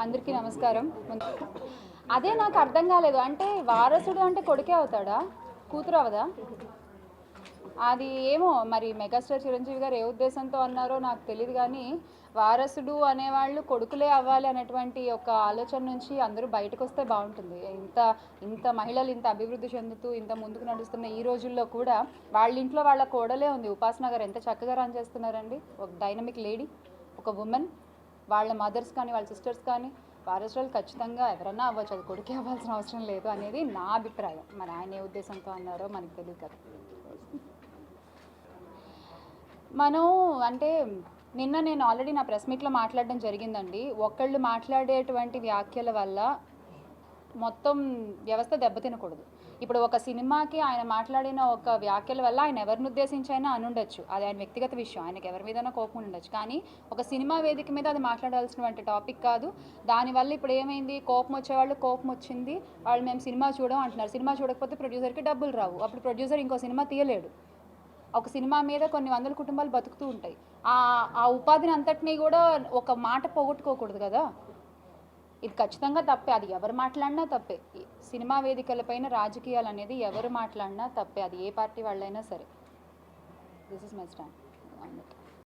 అందరికీ నమస్కారం. అదే నాకు అర్థం కాలేదు. అంటే వారసుడు అంటే కొడుకే అవుతాడా, కూతురు అవదా? అది ఏమో మరి మెగాస్టార్ చిరంజీవి గారు ఏ ఉద్దేశంతో అన్నారో నాకు తెలియదు. కానీ వారసుడు అనేవాళ్ళు కొడుకులే అవ్వాలి అనేటువంటి ఒక ఆలోచన నుంచి అందరూ బయటకు వస్తే బాగుంటుంది. ఇంత ఇంత మహిళలు ఇంత అభివృద్ధి చెందుతూ ఇంత ముందుకు నడుస్తున్న ఈ రోజుల్లో కూడా వాళ్ళ ఇంట్లో వాళ్ళ కోడలే ఉంది. ఉపాసన గారు ఎంత చక్కగా రన్ చేస్తున్నారండి. ఒక డైనమిక్ లేడీ, ఒక ఉమెన్. వాళ్ళ మదర్స్ కానీ వాళ్ళ సిస్టర్స్ కానీ వారసులు ఖచ్చితంగా ఎవరన్నా అవ్వచ్చు, అది కొడుకే అవ్వాల్సిన అవసరం లేదు అనేది నా అభిప్రాయం. మరి ఆయన ఏ ఉద్దేశంతో అన్నారో మనకు తెలియదు కదా. మనం అంటే నిన్న నేను ఆల్రెడీ నా ప్రెస్ మీట్లో మాట్లాడడం జరిగిందండి. ఒకళ్ళు మాట్లాడేటువంటి వ్యాఖ్యల వల్ల మొత్తం వ్యవస్థ దెబ్బతినకూడదు. ఇప్పుడు ఒక సినిమాకి ఆయన మాట్లాడిన ఒక వ్యాఖ్యల వల్ల ఆయన ఎవరిని ఉద్దేశించైనా అనుండొచ్చు, అది ఆయన వ్యక్తిగత విషయం, ఆయనకి ఎవరి మీదైనా కోపం ఉండొచ్చు. కానీ ఒక సినిమా వేదిక మీద అది మాట్లాడాల్సినటువంటి టాపిక్ కాదు. దానివల్ల ఇప్పుడు ఏమైంది, కోపం వచ్చేవాళ్ళు కోపం వచ్చింది, వాళ్ళు మేము సినిమా చూడం అంటున్నారు. సినిమా చూడకపోతే ప్రొడ్యూసర్కి డబ్బులు రావు, అప్పుడు ప్రొడ్యూసర్ ఇంకో సినిమా తీయలేడు. ఒక సినిమా మీద కొన్ని వందల కుటుంబాలు బతుకుతూ ఉంటాయి. ఆ ఉపాధిని అంతటినీ కూడా ఒక మాట పోగొట్టుకోకూడదు కదా. ఇది ఖచ్చితంగా తప్పే, అది ఎవరు మాట్లాడినా తప్పే. సినిమా వేదికలపైన రాజకీయాలు అనేది ఎవరు మాట్లాడినా తప్పే, అది ఏ పార్టీ వాళ్ళైనా సరే. This is my stand.